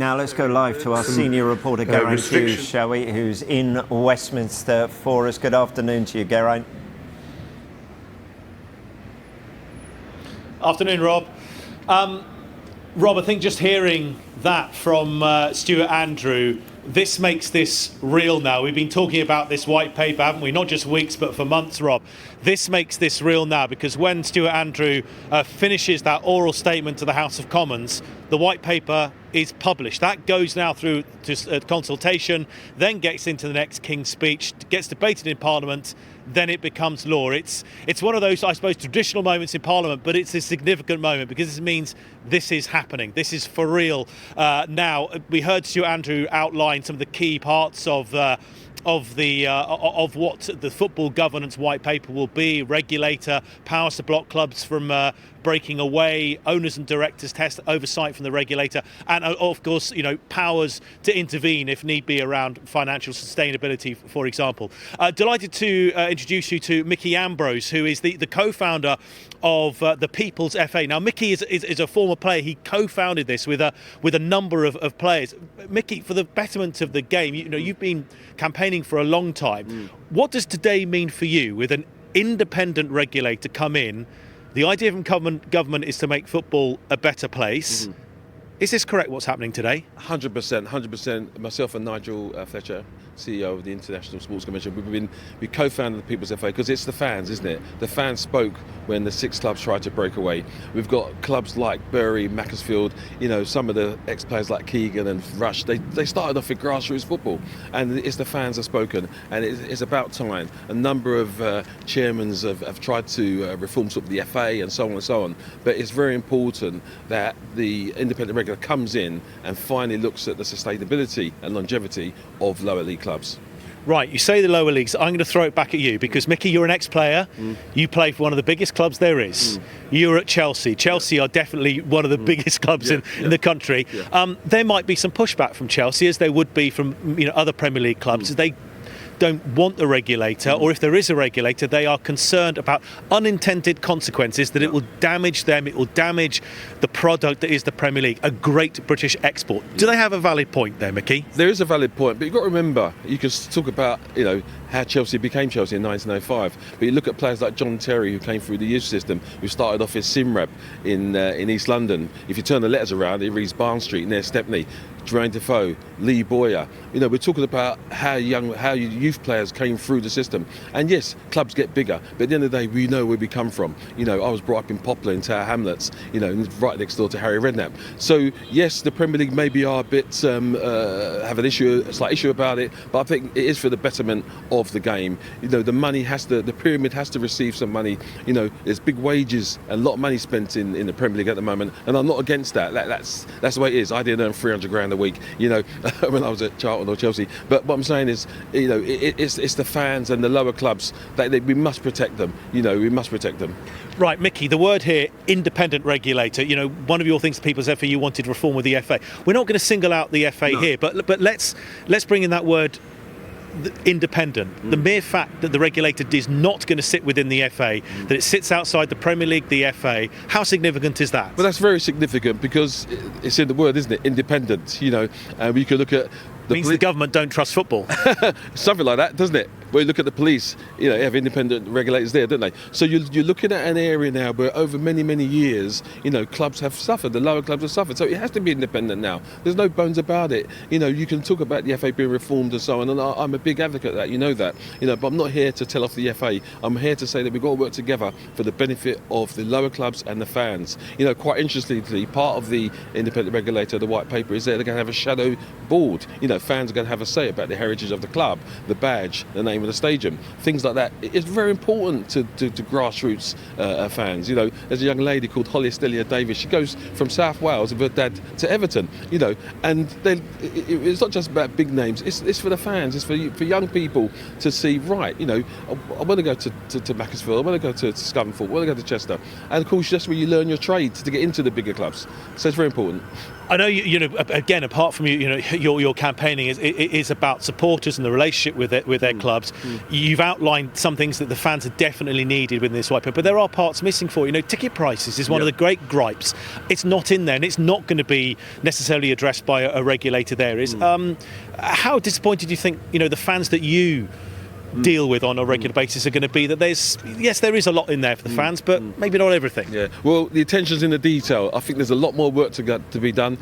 Now let's go live to our senior reporter, Geraint Hughes, shall we, who's in Westminster for us. Good afternoon to you, Geraint. Afternoon, Rob. Rob, I think just hearing that from Stuart Andrew, this makes this real now. We've been talking about this white paper, haven't we? Not just weeks, but for months, Rob. This makes this real now, because when Stuart Andrew finishes that oral statement to the House of Commons, the white paper is published. That goes now through to consultation, then gets into the next King's Speech, gets debated in Parliament, then it becomes law. It's one of those, I suppose, traditional moments in Parliament, but it's a significant moment because this means this is happening. This is for real. Now, we heard Stuart Andrew outline some of the key parts of what the football governance white paper will be: regulator, powers to block clubs from breaking away, owners and directors test, oversight from the regulator, and of course, powers to intervene if need be around financial sustainability, for example. Delighted to introduce you to Mickey Ambrose, who is the co-founder of the People's FA. Now, Mickey is a former player. He co-founded this with a number of players. Mickey, for the betterment of the game, you've been campaigning for a long time. What does today mean for you with an independent regulator come in? The idea from government is to make football a better place. Is this correct, what's happening today? 100%. Myself and Nigel Fletcher, CEO of the International Sports Commission, we co-founded the People's FA because it's the fans, isn't it? The fans spoke when the 6 clubs tried to break away. We've got clubs like Bury, Macclesfield, some of the ex-players like Keegan and Rush, they started off with grassroots football, and it's the fans have spoken, and it's about time. A number of chairmen have tried to reform sort of the FA and so on and so on, but it's very important that the independent regulator comes in and finally looks at the sustainability and longevity of lower league clubs. Right, you say the lower leagues. I'm going to throw it back at you because, Mickey, you're an ex-player. You play for one of the biggest clubs there is. You're at Chelsea. Chelsea are definitely one of the biggest clubs in the country. There might be some pushback from Chelsea, as there would be from other Premier League clubs. They don't want the regulator, or if there is a regulator, they are concerned about unintended consequences, that it will damage them, it will damage the product that is the Premier League, a great British export. Do they have a valid point there, Mickey? There is a valid point, but you've got to remember, you can talk about, how Chelsea became Chelsea in 1905, but you look at players like John Terry, who came through the youth system, who started off as Simrab in East London. If you turn the letters around, it reads Barn Street near Stepney. Jermaine Defoe, Lee Boyer. We're talking about how youth players came through the system. And yes, clubs get bigger, but at the end of the day, we know where we come from. I was brought up in Poplar, in Tower Hamlets, right next door to Harry Redknapp. So yes, the Premier League maybe are a bit have a slight issue about it, but I think it is for the betterment of the game. The money the pyramid has to receive some money. There's big wages, a lot of money spent in the Premier League at the moment, and I'm not against that. That's the way it is. I didn't earn 300 grand a week, when I was at Charlton or Chelsea. But what I'm saying is, it's the fans and the lower clubs that we must protect them. We must protect them. Right, Mickey, the word here, independent regulator. One of your things, People's FA, you wanted reform with the FA. We're not going to single out the FA here, but let's bring in that word, independent. The mere fact that the regulator is not going to sit within the FA, that it sits outside the Premier League, the FA, how significant is that? Well, that's very significant because it's in the word, isn't it? Independent. And we could look at means the government don't trust football. Something like that, doesn't it? Where you look at the police, they have independent regulators there, don't they? So you're looking at an area now where over many, many years, clubs have suffered, the lower clubs have suffered. So it has to be independent now. There's no bones about it. You can talk about the FA being reformed and so on, and I'm a big advocate of that, that. But I'm not here to tell off the FA. I'm here to say that we've got to work together for the benefit of the lower clubs and the fans. Quite interestingly, part of the independent regulator, the white paper, is that they're going to have a shadow board. Fans are going to have a say about the heritage of the club, the badge, the name of the stadium, things like that. It's very important to grassroots fans. There's a young lady called Holly Estelia Davis. She goes from South Wales with her dad to Everton. And it's not just about big names. It's for the fans. It's for young people to see. Right. I want to go to Macclesfield. I want to go to Scunthorpe. I want to go to Chester. And of course, that's where you learn your trade to get into the bigger clubs. So it's very important. I know again, apart from your campaigning is about supporters and the relationship with their clubs. involved. You've outlined some things that the fans are definitely needed within this white paper, but there are parts missing for you. Ticket prices is one of the great gripes. It's not in there, and it's not going to be necessarily addressed by a regulator there. How disappointed do you think the fans that you deal with on a regular basis are going to be that there is a lot in there for the fans, but maybe not everything? Yeah, well, the attention's in the detail. I think there's a lot more work to be done.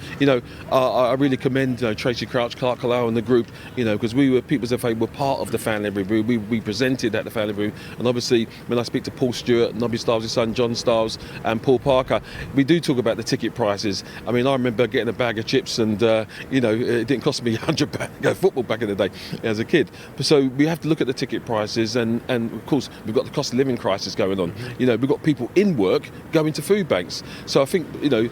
I really commend Tracy Crouch, Clark Carlisle and the group, because People's FA were part of the fan library. We presented at the fan library, and obviously when I speak to Paul Stewart, Nobby Stiles' son, John Stiles and Paul Parker, we do talk about the ticket prices. I mean, I remember getting a bag of chips and, it didn't cost me £100 to go football back in the day as a kid. So we have to look at the ticket prices, and of course we've got the cost of living crisis going on. We've got people in work going to food banks. So I think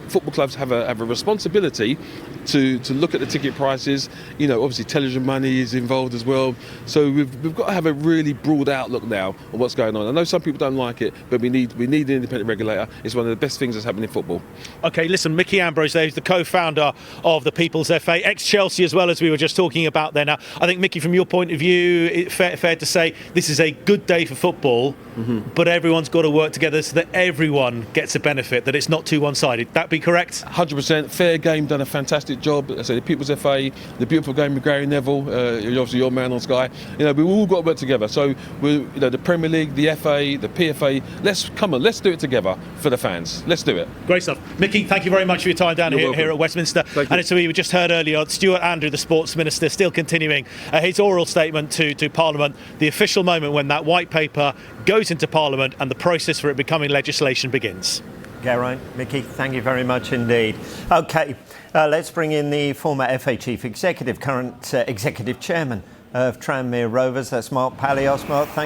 football clubs have a responsibility to look at the ticket prices. Obviously television money is involved as well. So we've got to have a really broad outlook now on what's going on. I know some people don't like it, but we need an independent regulator. It's one of the best things that's happening in football. Okay, listen, Mickey Ambrose there, who's the co-founder of the People's FA, ex-Chelsea as well, as we were just talking about there. Now, I think, Mickey, from your point of view, fair to say this is a good day for football, but everyone's got to work together so that everyone gets a benefit, that it's not too one-sided. That be correct? 100%. Fair Game done a fantastic job. I say the People's FA, the beautiful game with Gary Neville, obviously your man on Sky. We've all got to work together. So the Premier League, the FA, the PFA, let's do it together for the fans. Let's do it. Great stuff. Mickey, thank you very much for your time down here at Westminster. And so we just heard earlier Stuart Andrew, the Sports Minister, still continuing his oral statement to Parliament, the official moment when that white paper goes into Parliament and the process for it becoming legislation begins. Geraint, Mickey, thank you very much indeed. OK, let's bring in the former FA Chief Executive, current Executive Chairman of Tranmere Rovers. That's Mark Palios. Mark, thanks